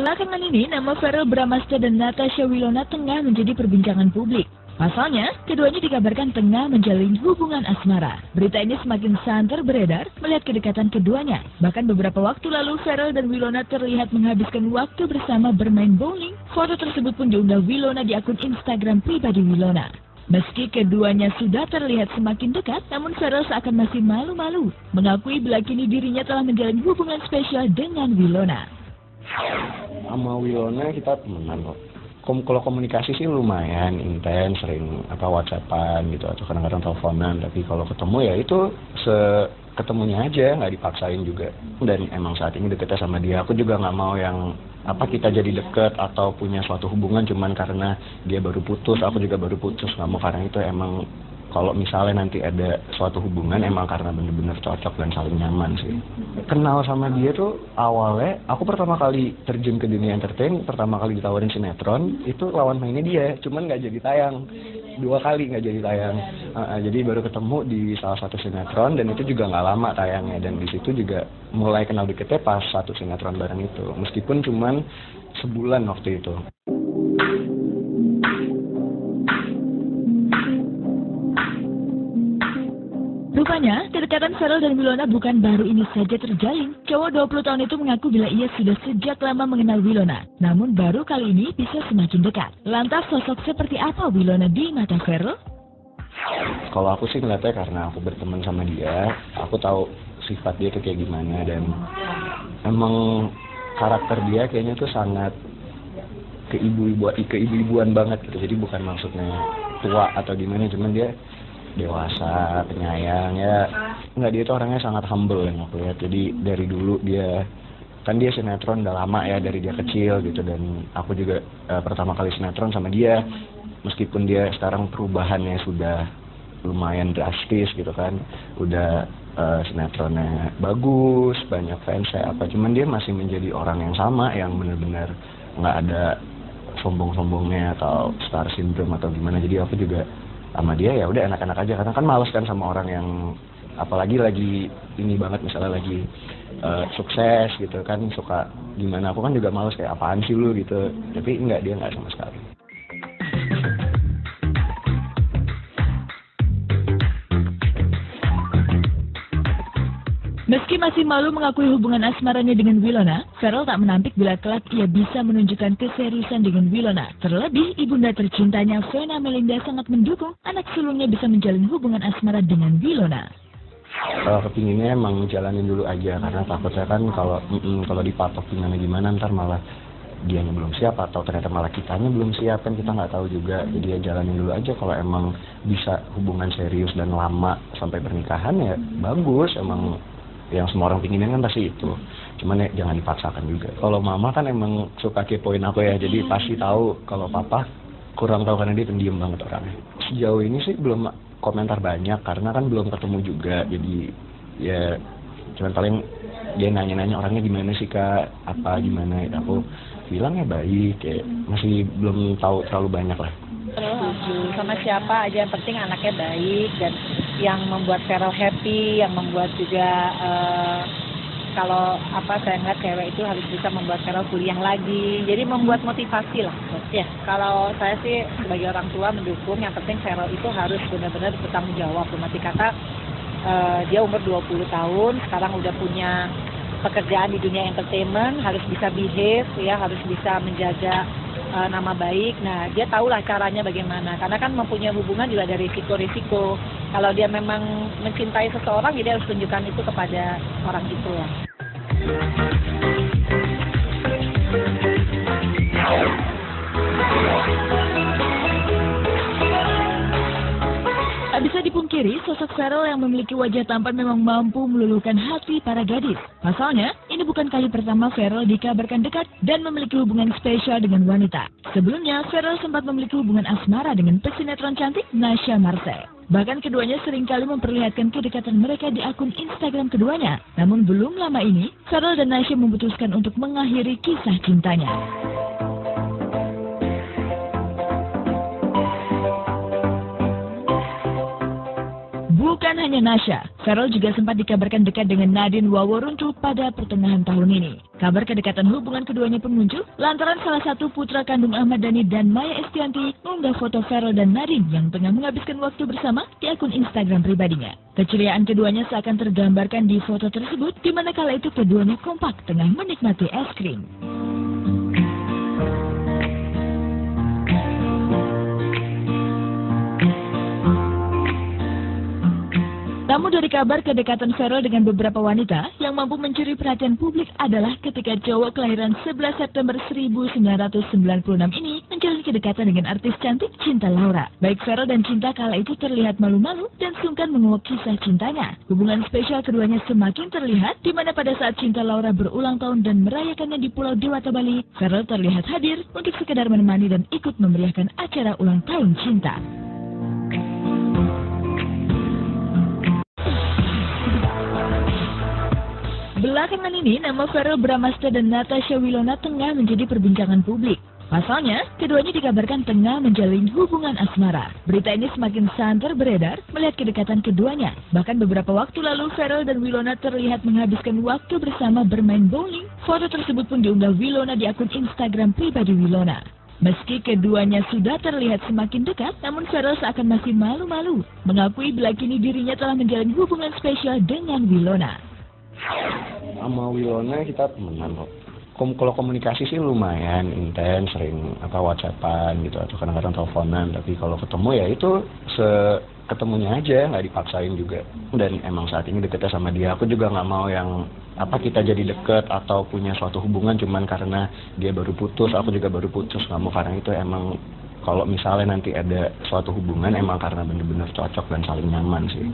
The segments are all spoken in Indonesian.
Belakangan ini, nama Verrell Bramasta dan Natasha Wilona tengah menjadi perbincangan publik. Pasalnya, keduanya dikabarkan tengah menjalin hubungan asmara. Berita ini semakin santer beredar melihat kedekatan keduanya. Bahkan beberapa waktu lalu, Verrell dan Wilona terlihat menghabiskan waktu bersama bermain bowling. Foto tersebut pun diunggah Wilona di akun Instagram pribadi Wilona. Meski keduanya sudah terlihat semakin dekat, namun Verrell seakan masih malu-malu mengakui bila kini dirinya telah menjalin hubungan spesial dengan Wilona. Sama Wilona kita temenan kok. Kalau komunikasi sih lumayan intens, sering WhatsAppan gitu atau kadang-kadang teleponan. Tapi kalau ketemu ya itu ketemunya aja, nggak dipaksain juga. Dan emang saat ini deketnya sama dia. Aku juga nggak mau yang kita jadi deket atau punya suatu hubungan cuman karena dia baru putus, aku juga baru putus. Nggak mau, karena itu emang kalau misalnya nanti ada suatu hubungan emang karena bener-bener cocok dan saling nyaman sih. Kenal sama dia tuh awalnya, aku pertama kali terjun ke dunia entertain, pertama kali ditawarin sinetron, itu lawan mainnya dia, cuman nggak jadi tayang. 2 kali nggak jadi tayang. Jadi baru ketemu di salah satu sinetron dan itu juga nggak lama tayangnya. Dan di situ juga mulai kenal deketnya pas satu sinetron bareng itu. Meskipun cuman sebulan waktu itu. Rupanya, kedekatan Verrell dan Wilona bukan baru ini saja terjalin. Cowok 20 tahun itu mengaku bila ia sudah sejak lama mengenal Wilona, namun baru kali ini bisa semakin dekat. Lantas sosok seperti apa Wilona di mata Verrell? Kalau aku sih ngeliatnya karena aku berteman sama dia, aku tahu sifat dia tuh kayak gimana, dan emang karakter dia kayaknya tuh sangat keibu-ibuan banget gitu. Jadi bukan maksudnya tua atau gimana, cuman dia dewasa, penyayang ya. Enggak, dia itu orangnya sangat humble yang aku lihat. Jadi dari dulu dia sinetron udah lama ya, dari dia kecil gitu. Dan aku juga pertama kali sinetron sama dia, meskipun dia sekarang perubahannya sudah lumayan drastis gitu kan, udah sinetronnya bagus, banyak fans cuman dia masih menjadi orang yang sama, yang benar-benar nggak ada sombong-sombongnya atau star syndrome atau gimana. Jadi aku juga sama dia ya udah enak-enak aja, karena kan males kan sama orang yang apalagi lagi ini banget, misalnya lagi sukses gitu kan, suka gimana. Aku kan juga males, kayak apaan sih lu gitu. Tapi enggak, dia enggak sama sekali. Meski masih malu mengakui hubungan asmaranya dengan Wilona, Verrell tak menampik bila kelak ia bisa menunjukkan keseriusan dengan Wilona. Terlebih, ibunda tercintanya Vena Melinda sangat mendukung anak sulungnya bisa menjalin hubungan asmara dengan Wilona. Kepinginnya emang jalanin dulu aja, karena takutnya kan kalau dipatok gimana ntar malah dianya belum siap atau ternyata malah kitanya belum siap, kan kita nggak tahu juga. Jadi ya jalanin dulu aja. Kalau emang bisa hubungan serius dan lama sampai pernikahan ya bagus, emang yang semua orang pinginin kan pasti itu. Cuman ya jangan dipaksakan juga. Kalau mama kan emang suka kepoin aku ya, jadi pasti tahu. Kalau papa kurang tahu karena dia pendiam banget orangnya. Sejauh ini sih belum komentar banyak karena kan belum ketemu juga. Jadi ya cuman paling dia nanya-nanya orangnya gimana sih kak, apa gimana. Aku bilang ya baik, ya masih belum tahu terlalu banyak lah. Setuju sama siapa aja, yang penting anaknya baik dan yang membuat Verrell happy, yang membuat juga kalau saya ngeliat cewek itu harus bisa membuat Verrell kuliah lagi, jadi membuat motivasi lah. Ya, kalau saya sih sebagai orang tua mendukung, yang penting Verrell itu harus benar-benar bertanggung jawab. Berarti kata dia umur 20 tahun, sekarang udah punya pekerjaan di dunia entertainment, harus bisa behave ya, harus bisa menjaga nama baik. Nah, dia tahulah caranya bagaimana. Karena kan mempunyai hubungan juga ada risiko-risiko. Kalau dia memang mencintai seseorang, jadi harus tunjukkan itu kepada orang itu lah. Tak bisa dipungkiri, sosok Verrell yang memiliki wajah tampan memang mampu meluluhkan hati para gadis. Pasalnya, ini bukan kali pertama Verrell dikabarkan dekat dan memiliki hubungan spesial dengan wanita. Sebelumnya, Verrell sempat memiliki hubungan asmara dengan pesinetron cantik Nasya Marcel. Bahkan keduanya seringkali memperlihatkan kedekatan mereka di akun Instagram keduanya. Namun belum lama ini, Verrell dan Nasya memutuskan untuk mengakhiri kisah cintanya. Bukan hanya Nasya, Feral juga sempat dikabarkan dekat dengan Nadine Waworuntu pada pertengahan tahun ini. Kabar kedekatan hubungan keduanya pun muncul lantaran salah satu putra kandung Ahmad Dhani dan Maya Estianty mengunggah foto Feral dan Nadine yang tengah menghabiskan waktu bersama di akun Instagram pribadinya. Keceriaan keduanya seakan tergambarkan di foto tersebut, di mana kala itu keduanya kompak tengah menikmati es krim. Namun dari kabar kedekatan Feral dengan beberapa wanita yang mampu mencuri perhatian publik adalah ketika cowok kelahiran 11 September 1996 ini menjalin kedekatan dengan artis cantik Cinta Laura. Baik Feral dan Cinta kala itu terlihat malu-malu dan sungkan menguak kisah cintanya. Hubungan spesial keduanya semakin terlihat di mana pada saat Cinta Laura berulang tahun dan merayakannya di Pulau Dewata Bali, Feral terlihat hadir untuk sekedar menemani dan ikut memeriahkan acara ulang tahun Cinta. Belakangan ini, nama Feral Bramastya dan Natasha Wilona tengah menjadi perbincangan publik. Pasalnya, keduanya dikabarkan tengah menjalin hubungan asmara. Berita ini semakin santer beredar melihat kedekatan keduanya. Bahkan beberapa waktu lalu, Feral dan Wilona terlihat menghabiskan waktu bersama bermain bowling. Foto tersebut pun diunggah Wilona di akun Instagram pribadi Wilona. Meski keduanya sudah terlihat semakin dekat, namun Feral seakan masih malu-malu mengakui bila kini dirinya telah menjalin hubungan spesial dengan Wilona. Sama Wilona kita temenan kok. Kalau komunikasi sih lumayan intens, sering WhatsAppan gitu atau kadang-kadang teleponan. Tapi kalau ketemu ya itu ketemunya aja, nggak dipaksain juga. Dan emang saat ini deketnya sama dia. Aku juga nggak mau yang kita jadi deket atau punya suatu hubungan cuman karena dia baru putus, aku juga baru putus. Nggak mau, karena itu emang kalau misalnya nanti ada suatu hubungan emang karena bener-bener cocok dan saling nyaman sih.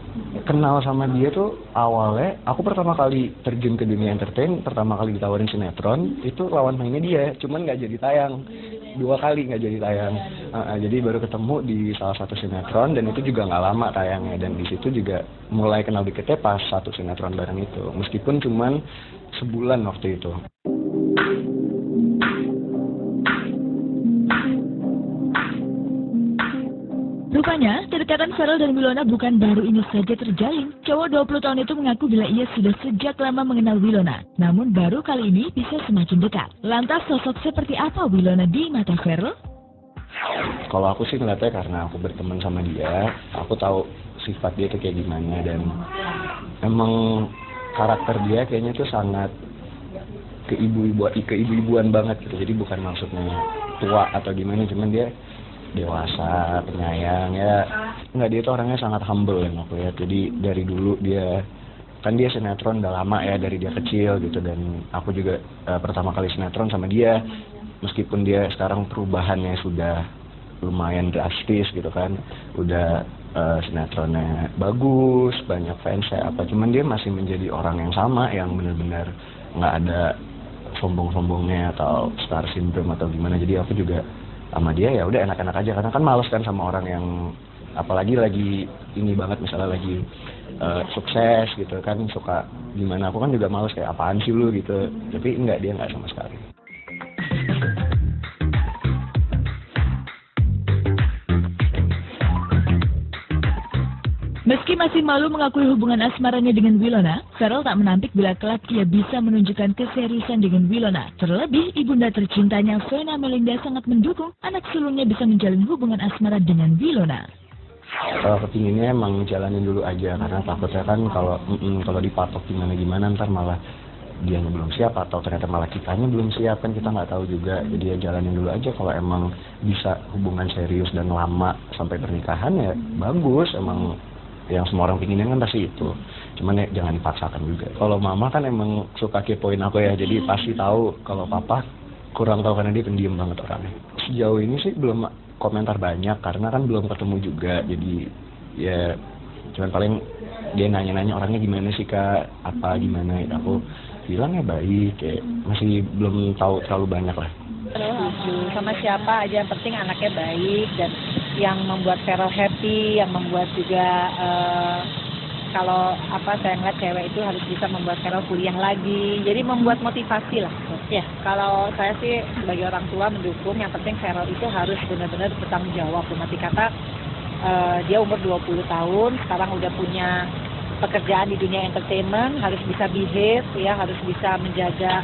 Kenal sama dia tuh awalnya, aku pertama kali terjun ke dunia entertain, pertama kali ditawarin sinetron, itu lawan mainnya dia, cuman nggak jadi tayang. 2 kali nggak jadi tayang. Jadi baru ketemu di salah satu sinetron dan itu juga nggak lama tayangnya. Dan di situ juga mulai kenal deketnya pas satu sinetron bareng itu. Meskipun cuman sebulan waktu itu. Rupanya, kedekatan Feral dan Wilona bukan baru ini saja terjalin. Cowok 20 tahun itu mengaku bila ia sudah sejak lama mengenal Wilona, namun baru kali ini bisa semakin dekat. Lantas sosok seperti apa Wilona di mata Feral? Kalau aku sih ngeliatnya karena aku berteman sama dia, aku tahu sifat dia tuh kayak gimana, dan emang karakter dia kayaknya tuh sangat keibu-ibuan banget gitu. Jadi bukan maksudnya tua atau gimana, cuman dia dewasa, penyayang ya. Dia tuh orangnya sangat humble yang aku lihat. Jadi dari dulu dia sinetron udah lama ya, dari dia kecil gitu. Dan aku juga pertama kali sinetron sama dia, meskipun dia sekarang perubahannya sudah lumayan drastis gitu kan, udah sinetronnya bagus, banyak fansnya cuman dia masih menjadi orang yang sama, yang benar-benar nggak ada sombong-sombongnya atau star syndrome atau gimana. Jadi aku juga sama dia ya udah enak-enak aja, karena kan males kan sama orang yang apalagi lagi ini banget, misalnya lagi sukses gitu kan, suka gimana. Aku kan juga males, kayak apaan sih lu gitu. Tapi dia nggak sama sekali. Meski masih malu mengakui hubungan asmaranya dengan Wilona, Feral tak menampik bila kelak ia bisa menunjukkan keseriusan dengan Wilona. Terlebih, ibunda tercintanya Vena Melinda sangat mendukung anak sulungnya bisa menjalin hubungan asmara dengan Wilona. Kepinginnya emang jalanin dulu aja, karena takutnya kan kalau dipatok gimana ntar malah dianya belum siap atau ternyata malah kitanya belum siap, kan kita nggak tahu juga. Jadi ya jalanin dulu aja. Kalau emang bisa hubungan serius dan lama sampai pernikahan ya bagus, emang yang semua orang pinginin kan pasti itu. Cuman ya jangan dipaksakan juga. Kalau mama kan emang suka kepoin aku ya, jadi pasti tahu. Kalau papa kurang tahu karena dia pendiam banget orangnya. Sejauh ini sih belum komentar banyak karena kan belum ketemu juga. Jadi ya cuman paling dia nanya-nanya orangnya gimana sih kak, apa gimana ya. Aku bilang ya baik, kayak masih belum tahu terlalu banyak lah. Sama siapa aja, yang penting anaknya baik dan yang membuat Feral happy, yang membuat juga kalau saya ngeliat cewek itu harus bisa membuat Feral kuliah lagi, jadi membuat motivasi lah. Ya, kalau saya sih sebagai orang tua mendukung, yang penting Feral itu harus benar-benar bertanggung jawab. Berarti kata Dia umur 20 tahun, sekarang udah punya pekerjaan di dunia entertainment, harus bisa behave, ya, harus bisa menjaga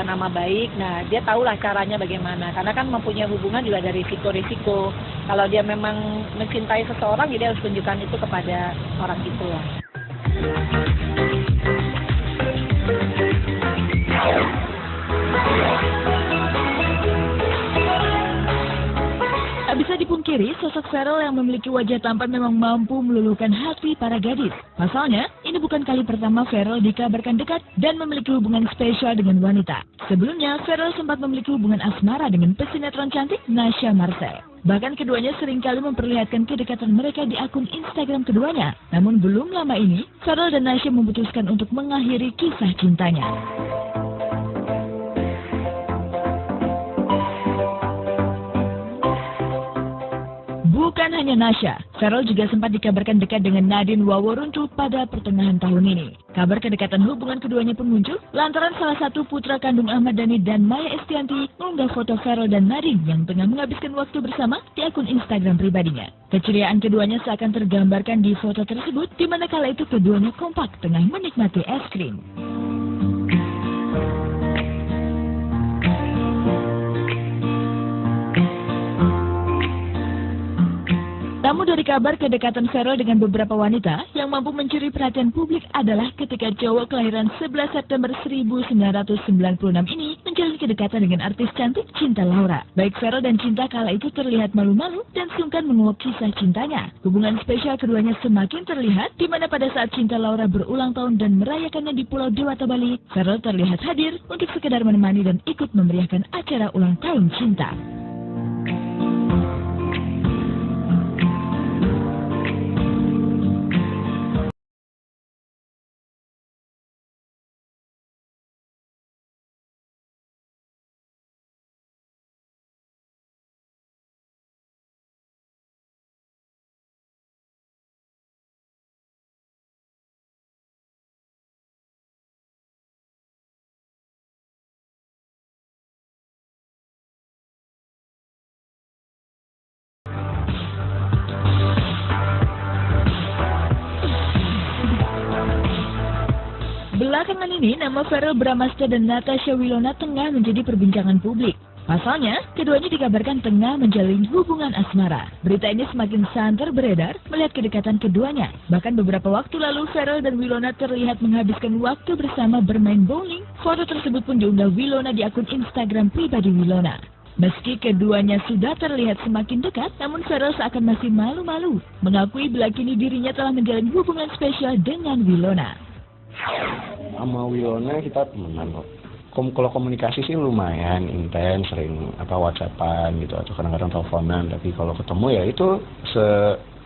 nama baik. Nah, dia tahulah caranya bagaimana. Karena kan mempunyai hubungan juga ada risiko-risiko. Kalau dia memang mencintai seseorang, dia harus tunjukkan itu kepada orang itu lah. Tak bisa dipungkiri, sosok Cheryl yang memiliki wajah tampan memang mampu meluluhkan hati para gadis. Pasalnya, ini bukan kali pertama Cheryl dikabarkan dekat dan memiliki hubungan spesial dengan wanita. Sebelumnya, Cheryl sempat memiliki hubungan asmara dengan pesinetron cantik Nasya Marcel. Bahkan keduanya seringkali memperlihatkan kedekatan mereka di akun Instagram keduanya. Namun belum lama ini, Cheryl dan Nasya memutuskan untuk mengakhiri kisah cintanya. Bukan hanya Nasya, Cheryl juga sempat dikabarkan dekat dengan Nadine Waworuntu pada pertengahan tahun ini. Kabar kedekatan hubungan keduanya pun muncul lantaran salah satu putra kandung Ahmad Dhani dan Maya Estianty mengunggah foto Cheryl dan Nadine yang tengah menghabiskan waktu bersama di akun Instagram pribadinya. Keceriaan keduanya seakan tergambarkan di foto tersebut, di mana kala itu keduanya kompak tengah menikmati es krim. Namun dari kabar kedekatan Cheryl dengan beberapa wanita yang mampu mencuri perhatian publik adalah ketika cowok kelahiran 11 September 1996 ini menjalin kedekatan dengan artis cantik Cinta Laura. Baik Cheryl dan Cinta kala itu terlihat malu-malu dan sungkan menguak kisah cintanya. Hubungan spesial keduanya semakin terlihat, di mana pada saat Cinta Laura berulang tahun dan merayakannya di Pulau Dewata Bali, Cheryl terlihat hadir untuk sekedar menemani dan ikut memeriahkan acara ulang tahun Cinta. Belakangan ini, nama Verrell Bramastya dan Natasha Wilona tengah menjadi perbincangan publik. Pasalnya, keduanya dikabarkan tengah menjalin hubungan asmara. Berita ini semakin santer beredar melihat kedekatan keduanya. Bahkan beberapa waktu lalu, Verrell dan Wilona terlihat menghabiskan waktu bersama bermain bowling. Foto tersebut pun diunggah Wilona di akun Instagram pribadi Wilona. Meski keduanya sudah terlihat semakin dekat, namun Verrell seakan masih malu-malu mengakui bila kini dirinya telah menjalin hubungan spesial dengan Wilona. Sama Wilona kita temenan kok. Kalau komunikasi sih lumayan intens, sering WhatsAppan gitu atau kadang-kadang teleponan. Tapi kalau ketemu ya itu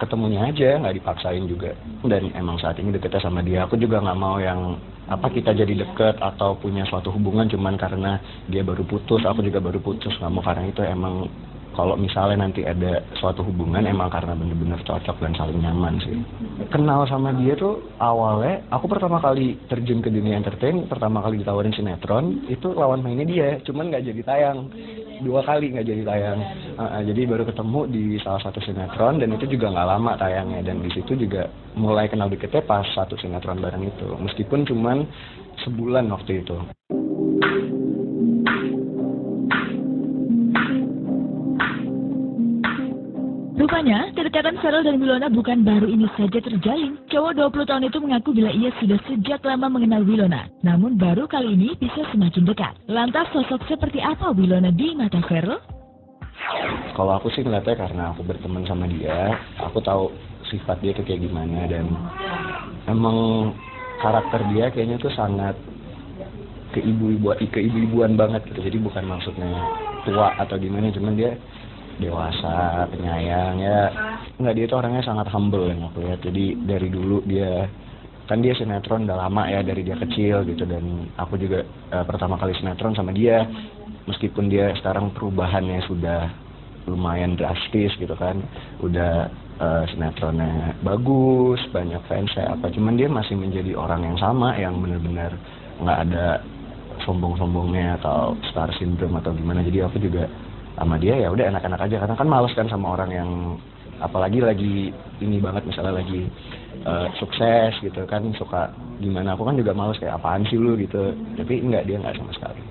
ketemunya aja, nggak dipaksain juga. Dan emang saat ini deketnya sama dia, aku juga nggak mau yang kita jadi deket atau punya suatu hubungan cuman karena dia baru putus, aku juga baru putus. Nggak mau, karena itu emang kalau misalnya nanti ada suatu hubungan emang karena bener-bener cocok dan saling nyaman sih. Kenal sama dia tuh awalnya, aku pertama kali terjun ke dunia entertain, pertama kali ditawarin sinetron, itu lawan mainnya dia, cuman nggak jadi tayang. 2 kali nggak jadi tayang. Jadi baru ketemu di salah satu sinetron dan itu juga nggak lama tayangnya. Dan di situ juga mulai kenal deketnya pas satu sinetron bareng itu. Meskipun cuman sebulan waktu itu. Rupanya, kedekatan Cheryl dan Wilona bukan baru ini saja terjalin. Cowok 20 tahun itu mengaku bila ia sudah sejak lama mengenal Wilona. Namun baru kali ini bisa semakin dekat. Lantas sosok seperti apa Wilona di mata Cheryl? Kalau aku sih ngeliatnya karena aku berteman sama dia, aku tahu sifat dia tuh kayak gimana. Dan emang karakter dia kayaknya tuh sangat keibu-ibuan banget gitu. Jadi bukan maksudnya tua atau gimana, cuman dia dewasa, penyayang ya. Dia tuh orangnya sangat humble yang aku lihat. Jadi dari dulu dia sinetron udah lama ya, dari dia kecil gitu. Dan aku juga pertama kali sinetron sama dia, meskipun dia sekarang perubahannya sudah lumayan drastis gitu kan, udah sinetronnya bagus, banyak fansnya cuman dia masih menjadi orang yang sama, yang benar-benar nggak ada sombong-sombongnya atau star syndrome atau gimana. Jadi aku juga sama dia ya udah enak-enak aja, karena kan males kan sama orang yang apalagi lagi ini banget misalnya lagi sukses gitu kan, suka gimana, aku kan juga males kayak apaan sih lu gitu, tapi enggak, dia enggak sama sekali.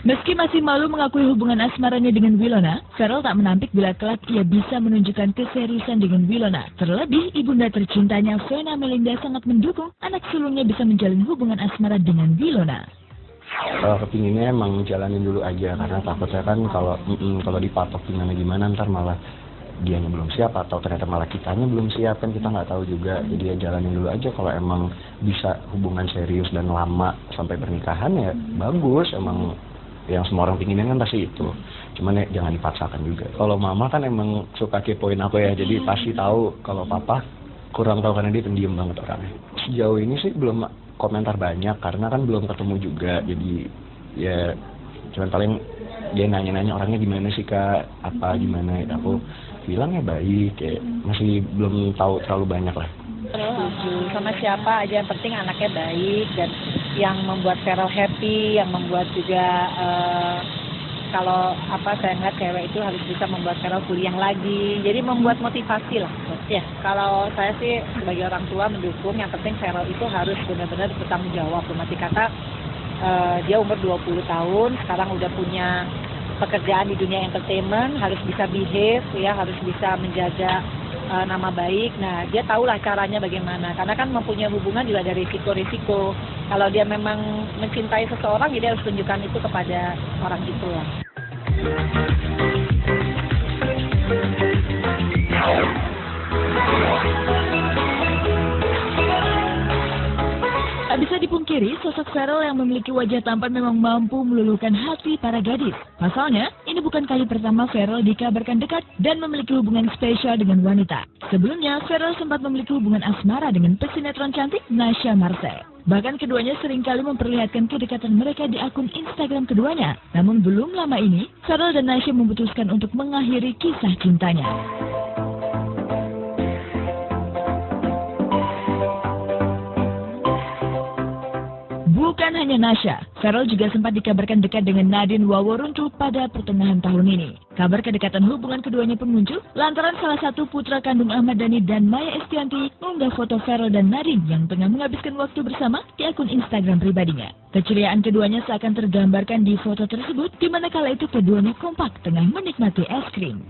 Meski masih malu mengakui hubungan asmaranya dengan Wilona, Ferrell tak menampik bila kelak ia bisa menunjukkan keseriusan dengan Wilona. Terlebih, ibunda tercintanya Vena Melinda sangat mendukung anak sulungnya bisa menjalin hubungan asmara dengan Wilona. Kepinginnya emang jalanin dulu aja, karena takutnya kan kalau dipatok gimana ntar malah dianya belum siap atau ternyata malah kitanya belum siap, kan kita nggak tahu juga. Jadi ya jalanin dulu aja, kalau emang bisa hubungan serius dan lama sampai pernikahan ya bagus, emang yang semua orang pinginin kan pasti itu. Cuman ya jangan dipaksakan juga. Kalau mama kan emang suka kepoin aku ya, jadi pasti tahu. Kalau papa kurang tahu karena dia pendiam banget orangnya. Sejauh ini sih belum komentar banyak karena kan belum ketemu juga. Jadi ya cuman paling dia nanya-nanya orangnya gimana sih kak, apa gimana. Aku bilang ya baik, kayak masih belum tahu terlalu banyak lah. Setuju sama siapa aja, yang penting anaknya baik dan yang membuat Ferrell happy, yang membuat juga kalau saya ngeliat cewek itu harus bisa membuat Ferrell kuliah lagi, jadi membuat motivasi lah. Ya, kalau saya sih sebagai orang tua mendukung, yang penting Ferrell itu harus benar-benar bertanggung jawab. Berarti kata dia umur 20 tahun, sekarang udah punya pekerjaan di dunia entertainment, harus bisa behave ya, harus bisa menjaga nama baik. Nah, dia tahulah caranya bagaimana. Karena kan mempunyai hubungan juga ada risiko-risiko. Kalau dia memang mencintai seseorang, dia harus tunjukkan itu kepada orang itu lah. Tak bisa dipungkiri, sosok Ferrell yang memiliki wajah tampan memang mampu meluluhkan hati para gadis. Pasalnya, ini bukan kali pertama Ferrell dikabarkan dekat dan memiliki hubungan spesial dengan wanita. Sebelumnya, Ferrell sempat memiliki hubungan asmara dengan pesinetron cantik Nasya Marcel. Bahkan keduanya seringkali memperlihatkan kedekatan mereka di akun Instagram keduanya. Namun belum lama ini, Ferrell dan Nasya memutuskan untuk mengakhiri kisah cintanya. Bukan hanya Nasya, Ferrell juga sempat dikabarkan dekat dengan Nadine Waworuntu pada pertengahan tahun ini. Kabar kedekatan hubungan keduanya pun muncul lantaran salah satu putra kandung Ahmad Dhani dan Maya Estianty mengunggah foto Ferrell dan Nadine yang tengah menghabiskan waktu bersama di akun Instagram pribadinya. Keceriaan keduanya seakan tergambarkan di foto tersebut, di mana kala itu keduanya kompak tengah menikmati es krim.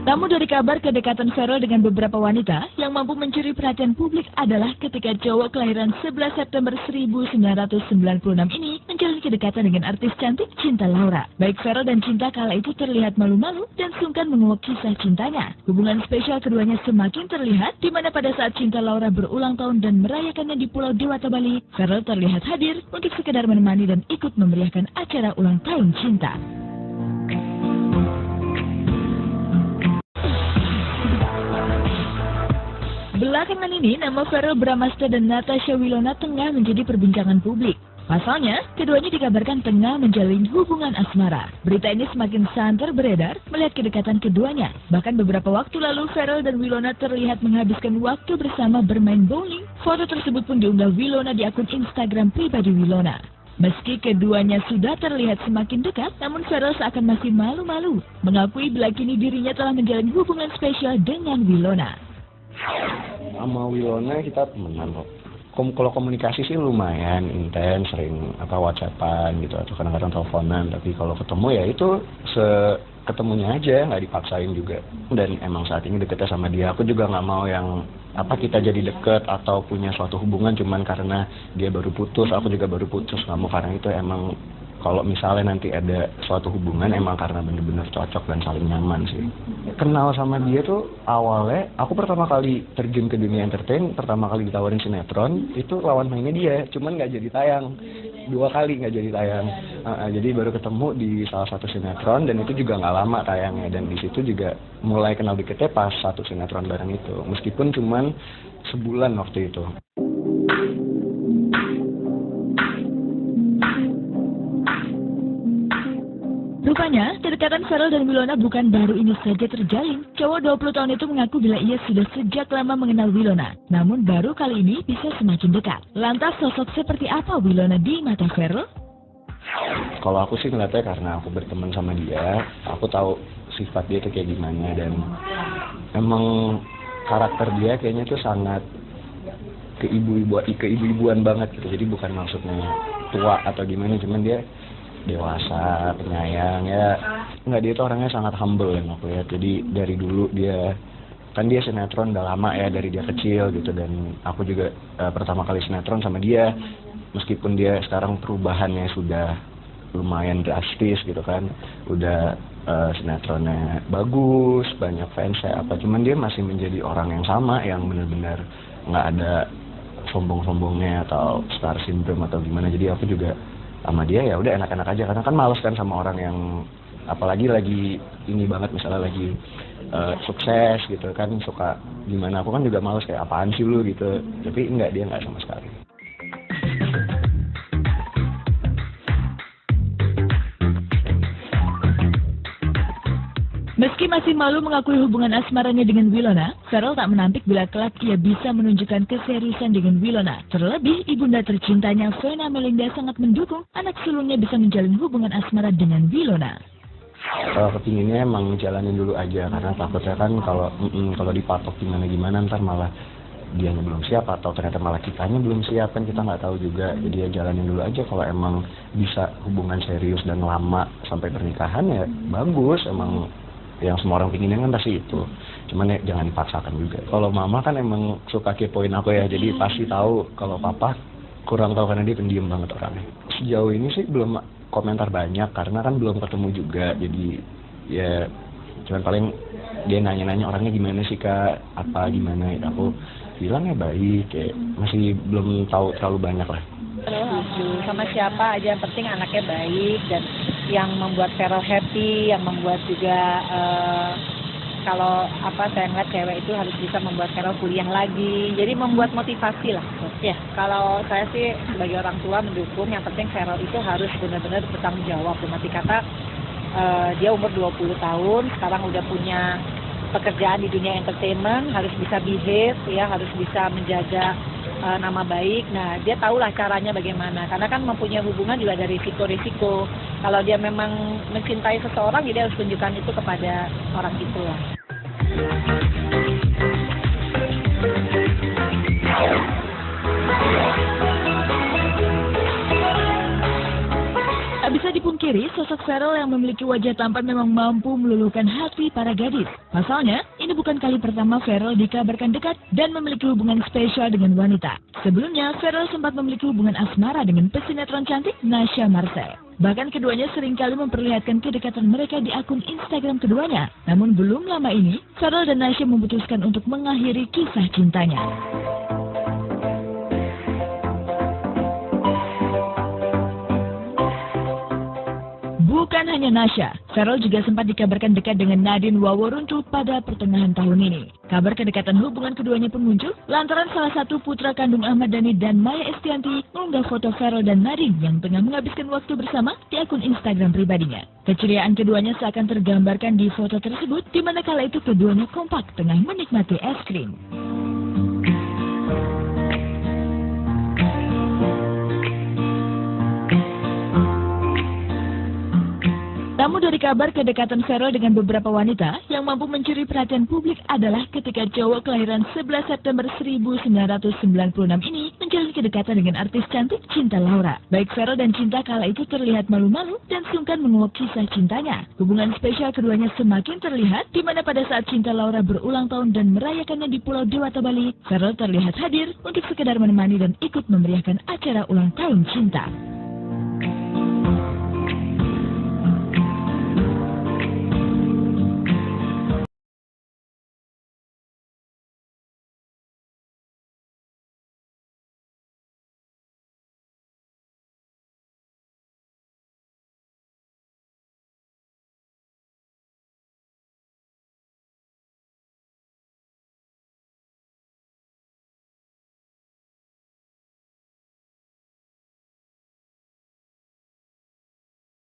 Namun dari kabar kedekatan Ferrell dengan beberapa wanita yang mampu mencuri perhatian publik adalah ketika cowok kelahiran 11 September 1996 ini menjalin kedekatan dengan artis cantik Cinta Laura. Baik Ferrell dan Cinta kala itu terlihat malu-malu dan sungkan menguak kisah cintanya. Hubungan spesial keduanya semakin terlihat di mana pada saat Cinta Laura berulang tahun dan merayakannya di Pulau Dewata Bali, Ferrell terlihat hadir untuk sekedar menemani dan ikut memeriahkan acara ulang tahun Cinta. Belakangan ini, nama Ferrell Bramasta dan Natasha Wilona tengah menjadi perbincangan publik. Pasalnya, keduanya dikabarkan tengah menjalin hubungan asmara. Berita ini semakin santer beredar melihat kedekatan keduanya. Bahkan beberapa waktu lalu, Ferrell dan Wilona terlihat menghabiskan waktu bersama bermain bowling. Foto tersebut pun diunggah Wilona di akun Instagram pribadi Wilona. Meski keduanya sudah terlihat semakin dekat, namun Ferrell seakan masih malu-malu mengakui bila kini dirinya telah menjalin hubungan spesial dengan Wilona. Sama Wilona kita temenan kok. Kalau komunikasi sih lumayan intens, sering WhatsAppan gitu atau kadang-kadang teleponan. Tapi kalau ketemu ya itu ketemunya aja, nggak dipaksain juga. Dan emang saat ini deketnya sama dia. Aku juga nggak mau yang kita jadi deket atau punya suatu hubungan cuman karena dia baru putus, aku juga baru putus. Nggak mau, karena itu emang kalau misalnya nanti ada suatu hubungan emang karena bener-bener cocok dan saling nyaman sih. Kenal sama dia tuh awalnya, aku pertama kali terjun ke dunia entertain, pertama kali ditawarin sinetron, itu lawan mainnya dia, cuman nggak jadi tayang. 2 kali nggak jadi tayang. Jadi baru ketemu di salah satu sinetron dan itu juga nggak lama tayangnya. Dan di situ juga mulai kenal diketnya pas satu sinetron bareng itu. Meskipun cuman sebulan waktu itu. Rupanya, kedekatan Ferrell dan Wilona bukan baru ini saja terjalin. Cowok 20 tahun itu mengaku bila ia sudah sejak lama mengenal Wilona, namun baru kali ini bisa semakin dekat. Lantas sosok seperti apa Wilona di mata Ferrell? Kalau aku sih ngeliatnya karena aku berteman sama dia, aku tahu sifat dia itu kayak gimana, dan emang karakter dia kayaknya tuh sangat keibu-ibuan banget gitu. Jadi bukan maksudnya tua atau gimana, cuman dia dewasa, penyayang ya. Enggak, dia tuh orangnya sangat humble yang aku lihat. Jadi dari dulu dia sinetron udah lama ya, dari dia kecil gitu, dan aku juga pertama kali sinetron sama dia. Meskipun dia sekarang perubahannya sudah lumayan drastis gitu kan, udah sinetronnya bagus, banyak fansnya apa, cuman dia masih menjadi orang yang sama, yang benar-benar nggak ada sombong-sombongnya atau star syndrome atau gimana. Jadi aku juga sama dia ya udah enak-enak aja, karena kan males kan sama orang yang apalagi lagi ini banget, misalnya lagi sukses gitu kan, suka gimana, aku kan juga males kayak apaan sih lu gitu. Tapi enggak, dia nggak sama sekali. Meski masih malu mengakui hubungan asmaranya dengan Wilona, Ferrell tak menampik bila kelak ia bisa menunjukkan keseriusan dengan Wilona. Terlebih, ibunda tercintanya Vena Melinda sangat mendukung anak sulungnya bisa menjalin hubungan asmara dengan Wilona. Kalau kepinginnya emang jalanin dulu aja, karena takutnya kan kalau dipatok gimana ntar malah dianya belum siap atau ternyata malah kitanya belum siap, kan kita nggak tahu juga. Jadi ya jalanin dulu aja. Kalau emang bisa hubungan serius dan lama sampai pernikahan ya bagus, emang yang semua orang pinginnya kan pasti itu. Cuman ya jangan dipaksakan juga. Kalau mama kan emang suka kepoin aku ya, jadi pasti tahu. Kalau papa kurang tahu karena dia pendiam banget orangnya. Sejauh ini sih belum komentar banyak karena kan belum ketemu juga. Jadi ya cuman paling dia nanya-nanya orangnya gimana sih kak, apa gimana. Aku bilang ya baik, kayak masih belum tahu terlalu banyak lah. Sama siapa aja, yang penting anaknya baik dan yang membuat Ferrell happy, yang membuat juga kalau saya ngeliat cewek itu harus bisa membuat Ferrell kuliah lagi, jadi membuat motivasi lah. Ya, kalau saya sih sebagai orang tua mendukung, yang penting Ferrell itu harus benar-benar bertanggung jawab. Berarti kata dia umur 20 tahun, sekarang udah punya pekerjaan di dunia entertainment, harus bisa behave ya, harus bisa menjaga nama baik. Nah, dia tahulah caranya bagaimana. Karena kan mempunyai hubungan juga ada risiko-risiko. Kalau dia memang mencintai seseorang, dia harus tunjukkan itu kepada orang itu lah. Tak bisa dipungkiri, sosok Ferrell yang memiliki wajah tampan memang mampu meluluhkan hati para gadis. Pasalnya, ini bukan kali pertama Ferrell dikabarkan dekat dan memiliki hubungan spesial dengan wanita. Sebelumnya, Ferrell sempat memiliki hubungan asmara dengan pesinetron cantik Nasya Marcel. Bahkan keduanya seringkali memperlihatkan kedekatan mereka di akun Instagram keduanya. Namun belum lama ini, Ferrell dan Nasya memutuskan untuk mengakhiri kisah cintanya. Bukan hanya Nasya, Ferrell juga sempat dikabarkan dekat dengan Nadine Waworuntu pada pertengahan tahun ini. Kabar kedekatan hubungan keduanya pun muncul lantaran salah satu putra kandung Ahmad Dhani dan Maya Estianty mengunggah foto Ferrell dan Nadine yang tengah menghabiskan waktu bersama di akun Instagram pribadinya. Keceriaan keduanya seakan tergambarkan di foto tersebut, di mana kala itu keduanya kompak tengah menikmati es krim. Namun dari kabar kedekatan Ferrell dengan beberapa wanita yang mampu mencuri perhatian publik adalah ketika cowok kelahiran 11 September 1996 ini menjalin kedekatan dengan artis cantik Cinta Laura. Baik Ferrell dan Cinta kala itu terlihat malu-malu dan sungkan menguak kisah cintanya. Hubungan spesial keduanya semakin terlihat di mana pada saat Cinta Laura berulang tahun dan merayakannya di Pulau Dewata Bali, Ferrell terlihat hadir untuk sekedar menemani dan ikut memeriahkan acara ulang tahun Cinta.